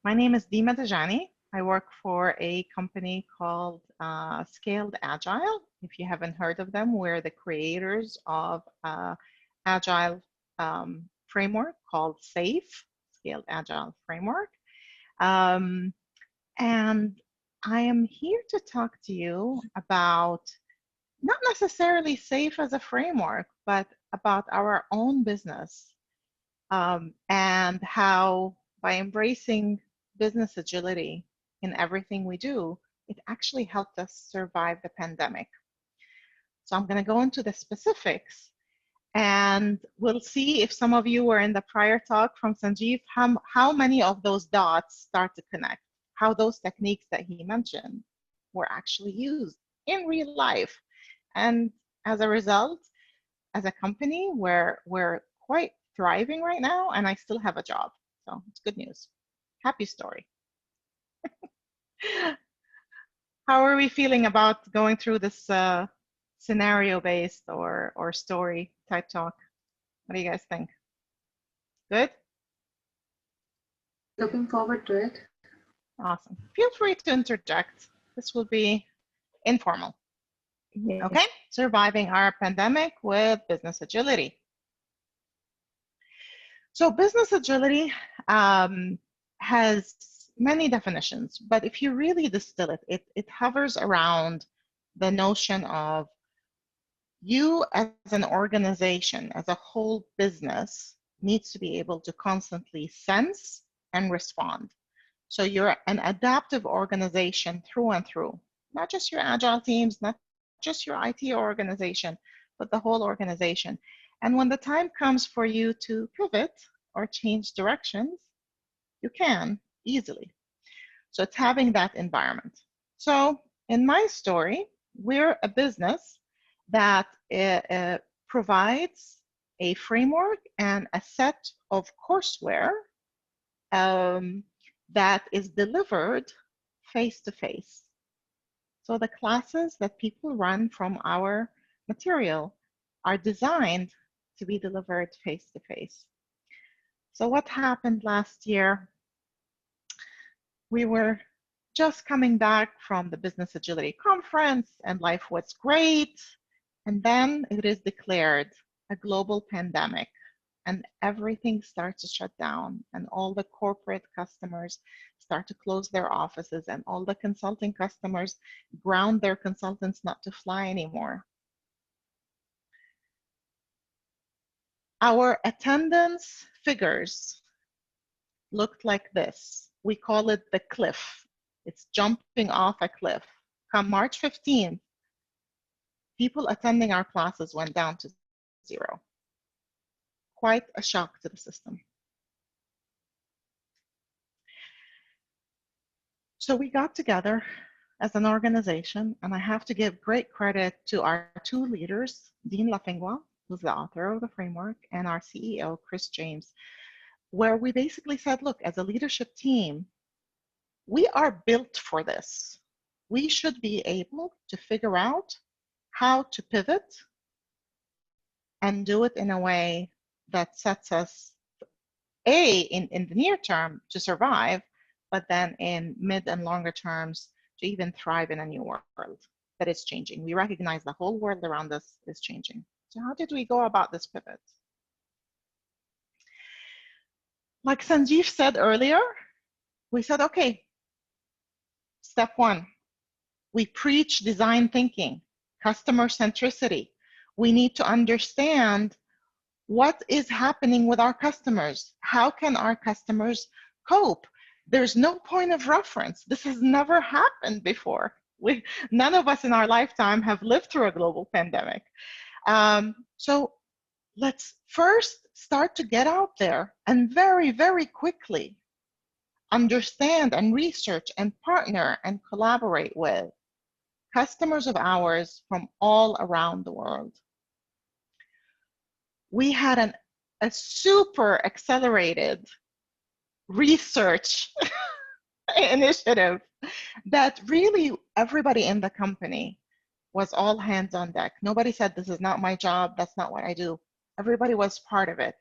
My name is Deema Dajani. I work for a company called Scaled Agile. If you haven't heard of them, we're the creators of Agile framework called SAFe, Scaled Agile Framework. And I am here to talk to you about not necessarily SAFe as a framework, but about our own business and how by embracing business agility in everything we do, it actually helped us survive the pandemic. So I'm going to go into the specifics, and we'll see if some of you were in the prior talk from Sanjeev, how many of those dots start to connect, how those techniques that he mentioned were actually used in real life. And as a result, as a company, we're quite thriving right now, and I still have a job. So it's good news. Happy story. How are we feeling about going through this scenario-based or story type talk? What do you guys think? Good? Looking forward to it. Awesome. Feel free to interject. This will be informal. Yes. Okay, surviving our pandemic with business agility. So business agility has many definitions, but if you really distill it, it hovers around the notion of you as an organization, as a whole business, needs to be able to constantly sense and respond. So you're an adaptive organization through and through, not just your agile teams, not just your IT organization, but the whole organization. And when the time comes for you to pivot or change directions, you can easily. So it's having that environment. So in my story, we're a business that provides a framework and a set of courseware that is delivered face-to-face. So the classes that people run from our material are designed to be delivered face-to-face. So what happened last year? We were just coming back from the Business Agility Conference and life was great. And then it is declared a global pandemic and everything starts to shut down and all the corporate customers start to close their offices and all the consulting customers ground their consultants not to fly anymore. Our attendance figures looked like this. We call it the cliff. It's jumping off a cliff. Come March 15th, people attending our classes went down to 0. Quite a shock to the system. So we got together as an organization, and I have to give great credit to our 2 leaders, Dean Lafingua, who's the author of the framework, and our CEO, Chris James, where we basically said, look, as a leadership team, we are built for this. We should be able to figure out how to pivot and do it in a way that sets us, in the near term to survive, but then in mid and longer terms to even thrive in a new world that is changing. We recognize the whole world around us is changing. So how did we go about this pivot? Like Sanjeev said earlier, we said, okay, step 1, we preach design thinking, customer centricity. We need to understand what is happening with our customers. How can our customers cope? There's no point of reference. This has never happened before. None of us in our lifetime have lived through a global pandemic. So let's first start to get out there and very, very quickly understand and research and partner and collaborate with customers of ours from all around the world. We had a super accelerated research initiative that really everybody in the company was all hands on deck. Nobody said, this is not my job, that's not what I do. Everybody was part of it.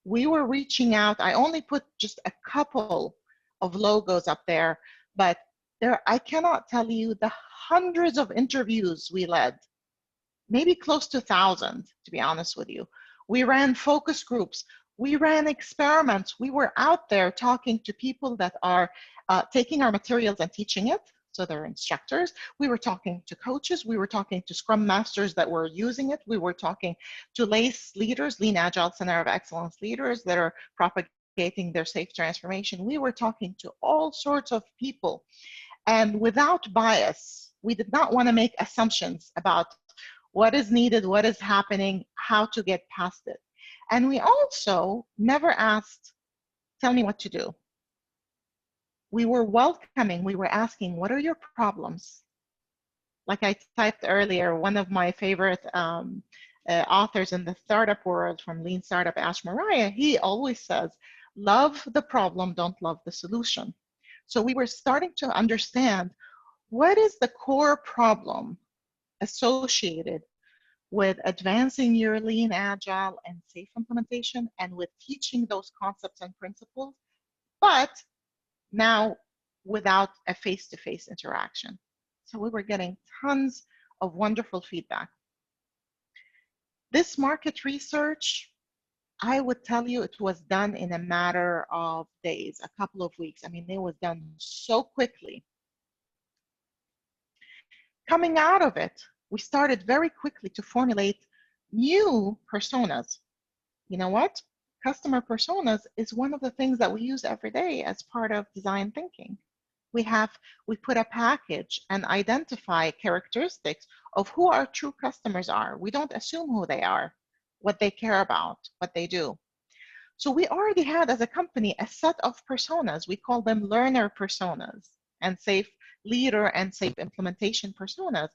We were reaching out. I only put just a couple of logos up there, but I cannot tell you the hundreds of interviews we led, maybe close to 1,000, to be honest with you. We ran focus groups. We ran experiments. We were out there talking to people that are taking our materials and teaching it. So they're instructors. We were talking to coaches. We were talking to Scrum Masters that were using it. We were talking to LACE leaders, Lean Agile Center of Excellence leaders that are propagating their safe transformation. We were talking to all sorts of people. And without bias, we did not want to make assumptions about what is needed, what is happening, how to get past it. And we also never asked, tell me what to do. We were welcoming, we were asking, what are your problems? Like I typed earlier, one of my favorite authors in the startup world from Lean Startup, Ash Mariah, he always says, love the problem, don't love the solution. So we were starting to understand what is the core problem associated with advancing your lean, agile, and safe implementation, and with teaching those concepts and principles, but now without a face-to-face interaction. So we were getting tons of wonderful feedback. This market research, I would tell you it was done in a matter of days, a couple of weeks. I mean, it was done so quickly. Coming out of it, we started very quickly to formulate new personas. You know what? Customer personas is one of the things that we use every day as part of design thinking. We put a package and identify characteristics of who our true customers are. We don't assume who they are, what they care about, what they do. So we already had, as a company, a set of personas. We call them learner personas and safe leader and safe implementation personas.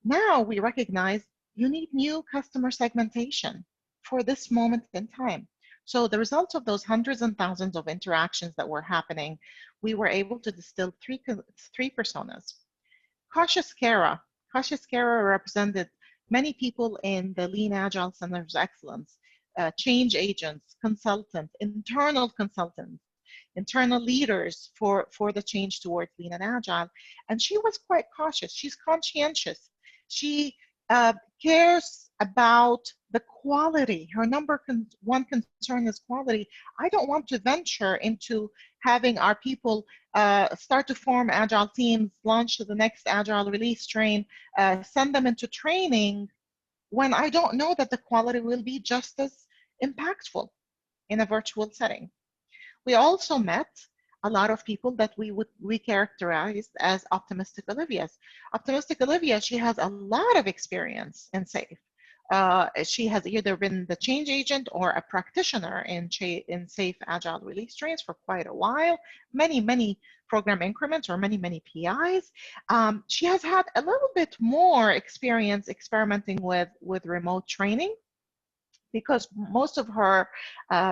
Now we recognize you need new customer segmentation for this moment in time. So the results of those hundreds and thousands of interactions that were happening, we were able to distill three personas. Cautious Cara represented many people in the Lean Agile Centers of Excellence, change agents, consultants, internal leaders for the change towards Lean and Agile. And she was quite cautious. She's conscientious. She cares about the quality. Her number one concern is quality. I don't want to venture into having our people start to form Agile teams, launch to the next Agile release train, send them into training when I don't know that the quality will be just as impactful in a virtual setting. We also met a lot of people that we characterized as optimistic Olivias. Optimistic Olivia, she has a lot of experience in SAFe. She has either been the change agent or a practitioner in SAFe Agile release trains for quite a while, many program increments or many PIs. She has had a little bit more experience experimenting with remote training, because most of her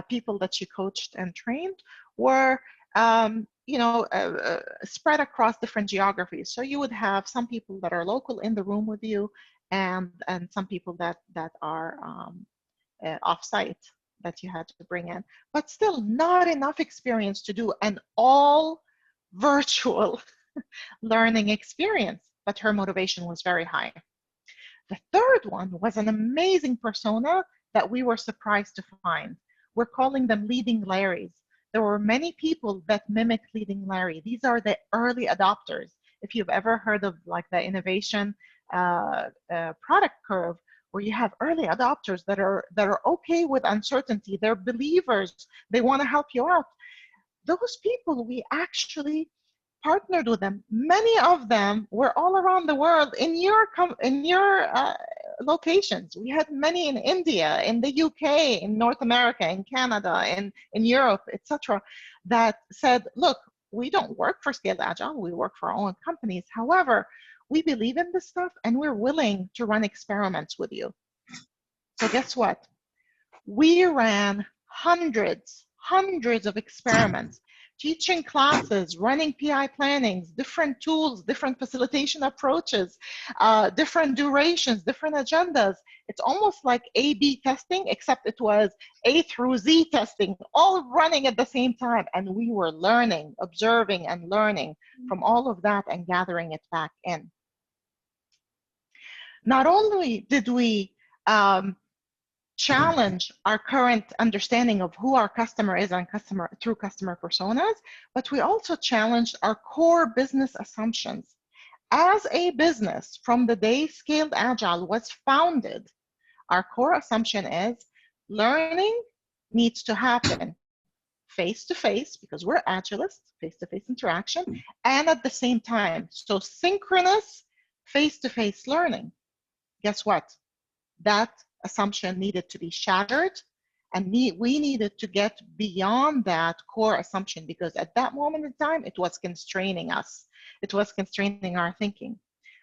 people that she coached and trained were spread across different geographies. So you would have some people that are local in the room with you, and some people that are off-site that you had to bring in, but still not enough experience to do an all virtual learning experience. But her motivation was very high. The third one was an amazing persona that we were surprised to find. We're calling them leading Larrys. There were many people that mimic leading Larry. These are the early adopters. If you've ever heard of like the innovation product curve, where you have early adopters that are okay with uncertainty, they're believers, they want to help you out. Those people, we actually partnered with them. Many of them were all around the world in your locations. We had many in India, in the UK, in North America, in Canada, in Europe, etc., that said, look, we don't work for Scaled Agile, we work for our own companies. However, we believe in this stuff and we're willing to run experiments with you. So guess what? We ran hundreds of experiments, teaching classes, running PI plannings, different tools, different facilitation approaches, different durations, different agendas. It's almost like A/B testing, except it was A through Z testing, all running at the same time. And we were learning, observing and learning from all of that and gathering it back in. Not only did we challenge our current understanding of who our customer is and through customer personas, but we also challenged our core business assumptions. As a business, from the day Scaled Agile was founded, our core assumption is learning needs to happen face-to-face, because we're Agilists, face-to-face interaction, and at the same time. So synchronous face-to-face learning. Guess what? That assumption needed to be shattered, and we needed to get beyond that core assumption, because at that moment in time, it was constraining us. It was constraining our thinking.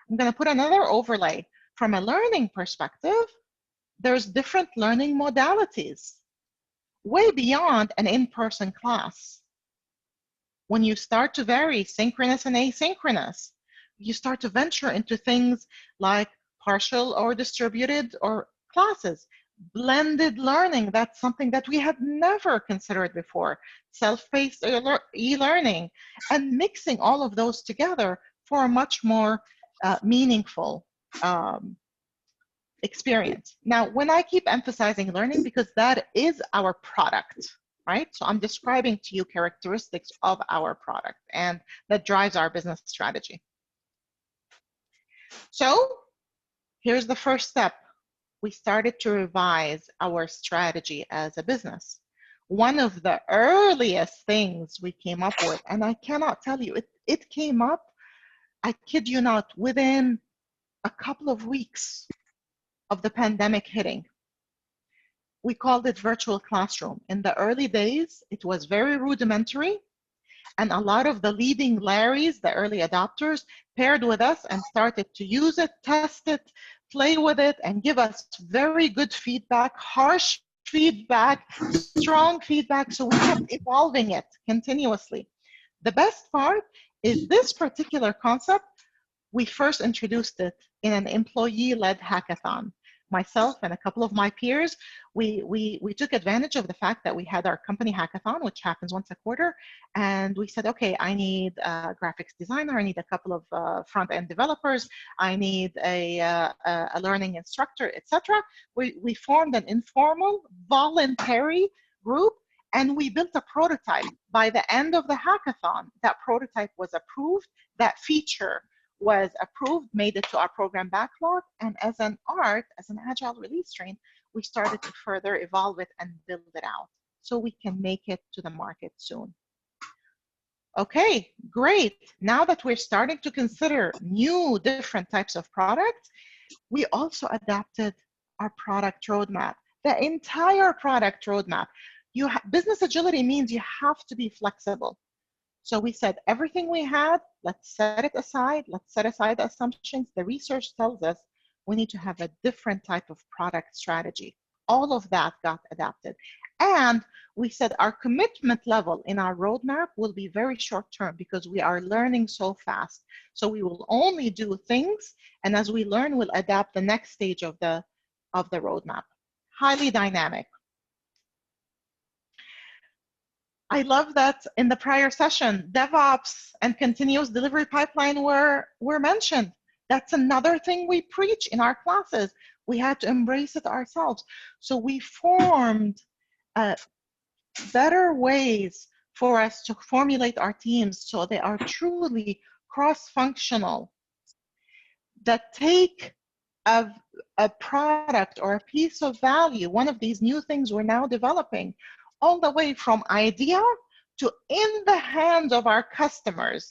I'm going to put another overlay. From a learning perspective, there's different learning modalities, way beyond an in-person class. When you start to vary synchronous and asynchronous, you start to venture into things like partial or distributed or classes, blended learning. That's something that we had never considered before, self-paced e-learning, and mixing all of those together for a much more meaningful experience. Now, when I keep emphasizing learning, because that is our product, right? So I'm describing to you characteristics of our product, and that drives our business strategy. So here's the first step. We started to revise our strategy as a business. One of the earliest things we came up with, and I cannot tell you, it came up, I kid you not, within a couple of weeks of the pandemic hitting. We called it virtual classroom. In the early days, it was very rudimentary, and a lot of the leading Larrys, the early adopters, paired with us and started to use it, test it, play with it, and give us very good feedback, harsh feedback, strong feedback. So we kept evolving it continuously. The best part is this particular concept, we first introduced it in an employee-led hackathon. Myself and a couple of my peers, we took advantage of the fact that we had our company hackathon, which happens once a quarter, and we said, okay, I need a graphics designer, I need a couple of front-end developers, I need a learning instructor, etc. We formed an informal, voluntary group, and we built a prototype. By the end of the hackathon, that prototype was approved, that feature was approved, made it to our program backlog, and as an agile release train, we started to further evolve it and build it out so we can make it to the market soon. Okay, great. Now that we're starting to consider new different types of products, we also adapted our product roadmap, the entire product roadmap. Business agility means you have to be flexible. So we said everything we had, let's set it aside. Let's set aside the assumptions. The research tells us we need to have a different type of product strategy. All of that got adapted. And we said our commitment level in our roadmap will be very short term because we are learning so fast. So we will only do things, and as we learn, we'll adapt the next stage of the roadmap. Highly dynamic. I love that in the prior session, DevOps and continuous delivery pipeline were mentioned. That's another thing we preach in our classes. We had to embrace it ourselves. So we formed better ways for us to formulate our teams so they are truly cross-functional, that take a product or a piece of value, one of these new things we're now developing, all the way from idea to in the hands of our customers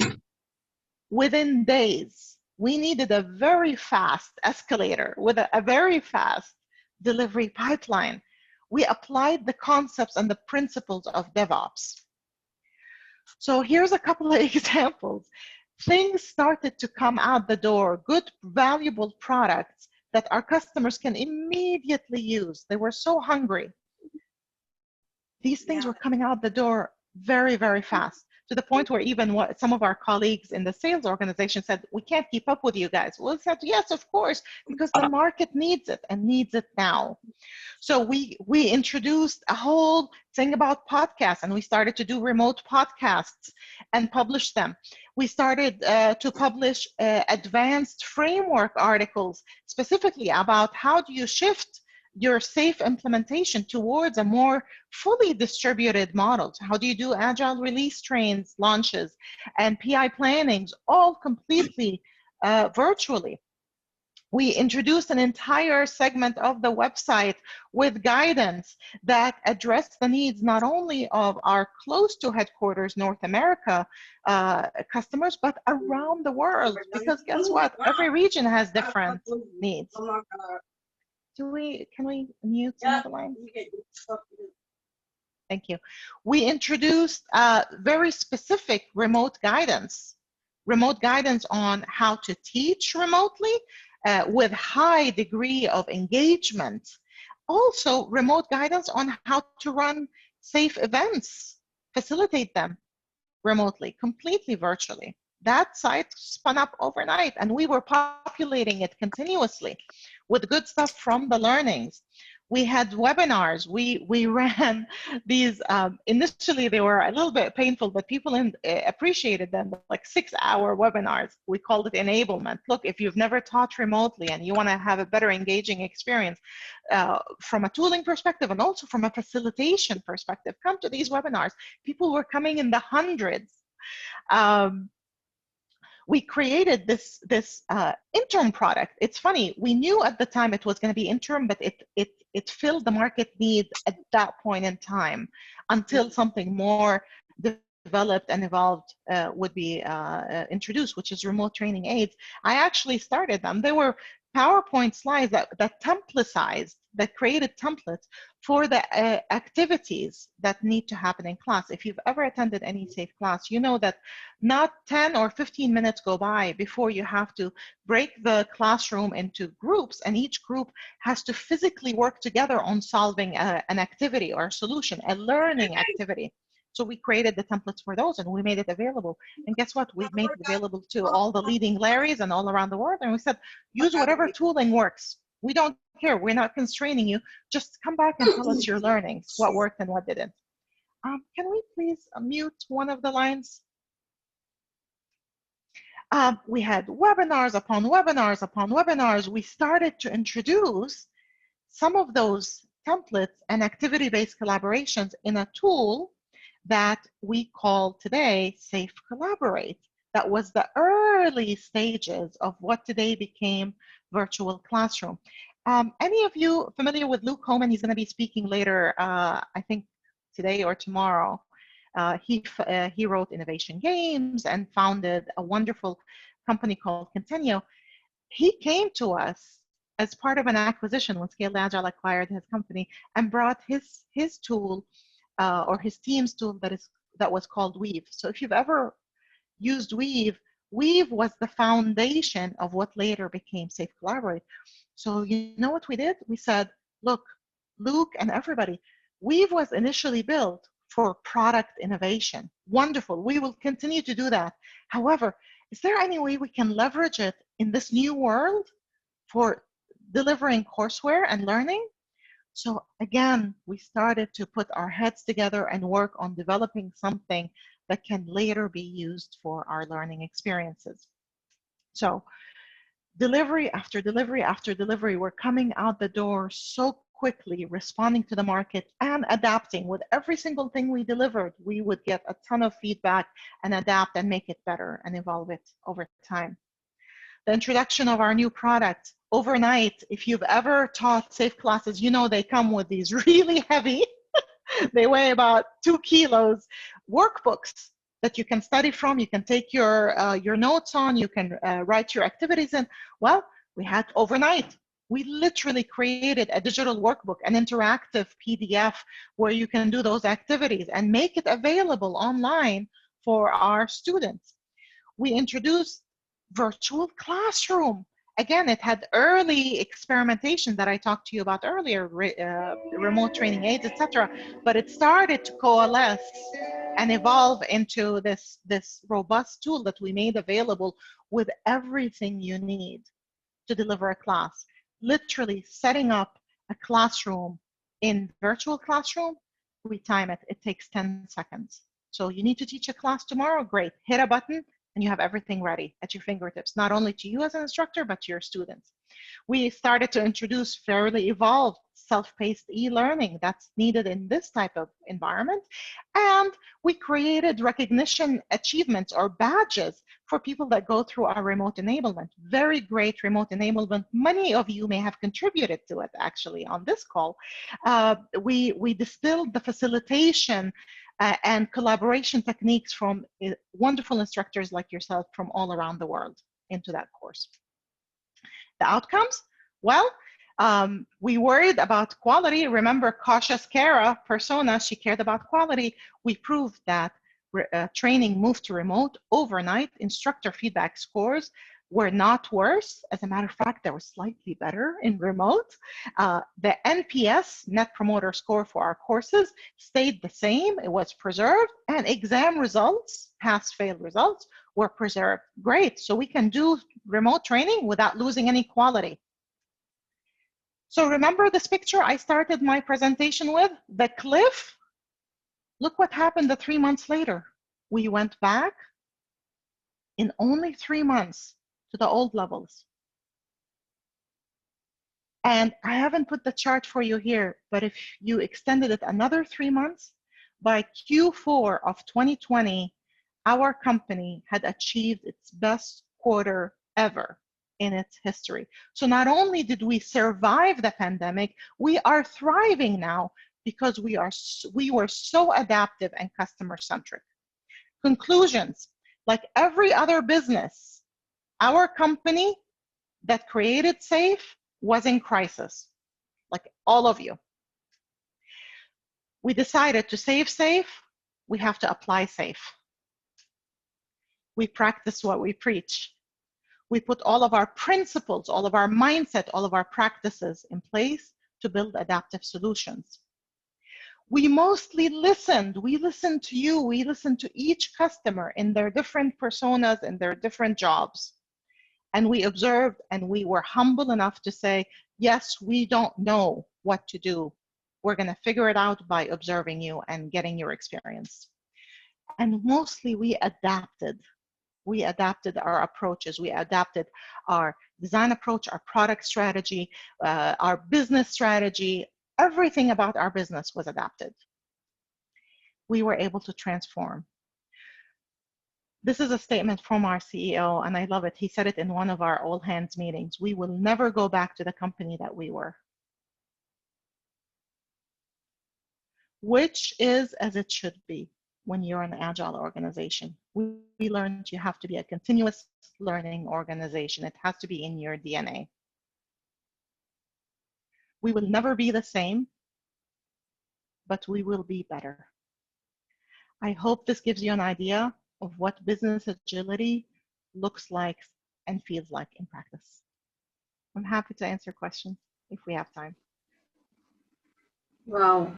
within days. We needed a very fast escalator with a very fast delivery pipeline. We applied the concepts and the principles of DevOps. So here's a couple of examples. Things started to come out the door, good, valuable products that our customers can immediately use. They were so hungry. These things were coming out the door very, very fast. to the point where even what some of our colleagues in the sales organization said, we can't keep up with you guys. Well, we said, yes, of course, because the market needs it and needs it now. So we introduced a whole thing about podcasts, and we started to do remote podcasts and publish them. We started to publish advanced framework articles specifically about how do you shift your safe implementation towards a more fully distributed model. So how do you do agile release trains, launches, and PI plannings, all completely virtually. We introduced an entire segment of the website with guidance that addressed the needs not only of our close to headquarters North America customers, but around the world. Because guess what? Every region has different needs. Can we mute some of the lines? Thank you. We introduced very specific remote guidance on how to teach remotely with high degree of engagement. Also, remote guidance on how to run safe events, facilitate them remotely, completely virtually. That site spun up overnight, and we were populating it continuously with good stuff from the learnings. We had webinars. We ran these, initially they were a little bit painful, but people appreciated them, like 6-hour webinars. We called it enablement. Look, if you've never taught remotely and you want to have a better engaging experience from a tooling perspective and also from a facilitation perspective, come to these webinars. People were coming in the hundreds. We created this interim product. It's funny, we knew at the time it was going to be interim, but it filled the market need at that point in time until something more developed and evolved would be introduced, which is remote training aids. I actually started them. They were PowerPoint slides that templatized, that created templates for the activities that need to happen in class. If you've ever attended any safe class, you know that not 10 or 15 minutes go by before you have to break the classroom into groups, and each group has to physically work together on solving an activity or a solution, a learning activity. So we created the templates for those and we made it available. And guess what? We made it available to all the leading Larrys and all around the world. And we said, use whatever tooling works. We don't care. We're not constraining you. Just come back and tell us your learnings, what worked and what didn't. Can we please mute one of the lines? We had webinars upon webinars upon webinars. We started to introduce some of those templates and activity-based collaborations in a tool that we call today Safe Collaborate. That was the early stages of what today became virtual classroom. Any of you familiar with Luke Homan? He's going to be speaking later, I think today or tomorrow. He wrote Innovation Games and founded a wonderful company called Continuo. He came to us as part of an acquisition when Scaled Agile acquired his company and brought his tool or his team's tool that was called Weave. So if you've ever used Weave, Weave was the foundation of what later became Safe Collaborate. So you know what we did? We said, look, Luke and everybody, Weave was initially built for product innovation. Wonderful. We will continue to do that. However, is there any way we can leverage it in this new world for delivering courseware and learning? So again, we started to put our heads together and work on developing something that can later be used for our learning experiences. So delivery after delivery after delivery, we're coming out the door so quickly, responding to the market and adapting. With every single thing we delivered, we would get a ton of feedback and adapt and make it better and evolve it over time. The introduction of our new product overnight. If you've ever taught safe classes, you know they come with these really heavy, they weigh about 2 kilos, workbooks that you can study from, you can take your notes on, you can write your activities in. Well, we had overnight. We literally created a digital workbook, an interactive PDF where you can do those activities and make it available online for our students. We introduced virtual classroom. Again, it had early experimentation that I talked to you about earlier, remote training aids, etc. But it started to coalesce and evolve into this robust tool that we made available with everything you need to deliver a class. Literally setting up a classroom in virtual classroom, we time it. It takes 10 seconds. So you need to teach a class tomorrow, great. Hit a button and you have everything ready at your fingertips, not only to you as an instructor, but to your students. We started to introduce fairly evolved self-paced e-learning that's needed in this type of environment. And we created recognition achievements or badges for people that go through our remote enablement. Very great remote enablement. Many of you may have contributed to it actually on this call. We distilled the facilitation and collaboration techniques from wonderful instructors like yourself from all around the world into that course. The outcomes? Well, we worried about quality. Remember, cautious Kara persona, she cared about quality. We proved that training moved to remote overnight. Instructor feedback scores were not worse. As a matter of fact, they were slightly better in remote. The NPS, Net Promoter Score for our courses, stayed the same. It was preserved. And exam results, pass-fail results, were preserved. Great. So we can do remote training without losing any quality. So remember this picture I started my presentation with? The cliff? Look what happened the 3 months later. We went back in only 3 months to the old levels. And I haven't put the chart for you here, but if you extended it another 3 months, by Q4 of 2020, our company had achieved its best quarter ever in its history. So not only did we survive the pandemic, we are thriving now because we were so adaptive and customer-centric. Conclusions, like every other business, our company that created SAFE was in crisis, like all of you. We decided to save SAFE, we have to apply SAFE. We practice what we preach. We put all of our principles, all of our mindset, all of our practices in place to build adaptive solutions. We mostly listened. We listened to you. We listened to each customer in their different personas and their different jobs. And we observed, and we were humble enough to say, yes, we don't know what to do. We're going to figure it out by observing you and getting your experience. And mostly we adapted. We adapted our approaches. We adapted our design approach, our product strategy, our business strategy. Everything about our business was adapted. We were able to transform. This is a statement from our CEO, and I love it. He said it in one of our all hands meetings. We will never go back to the company that we were. Which is as it should be when you're an agile organization. We learned you have to be a continuous learning organization. It has to be in your DNA. We will never be the same, but we will be better. I hope this gives you an idea of what business agility looks like and feels like in practice. I'm happy to answer questions if we have time. Wow.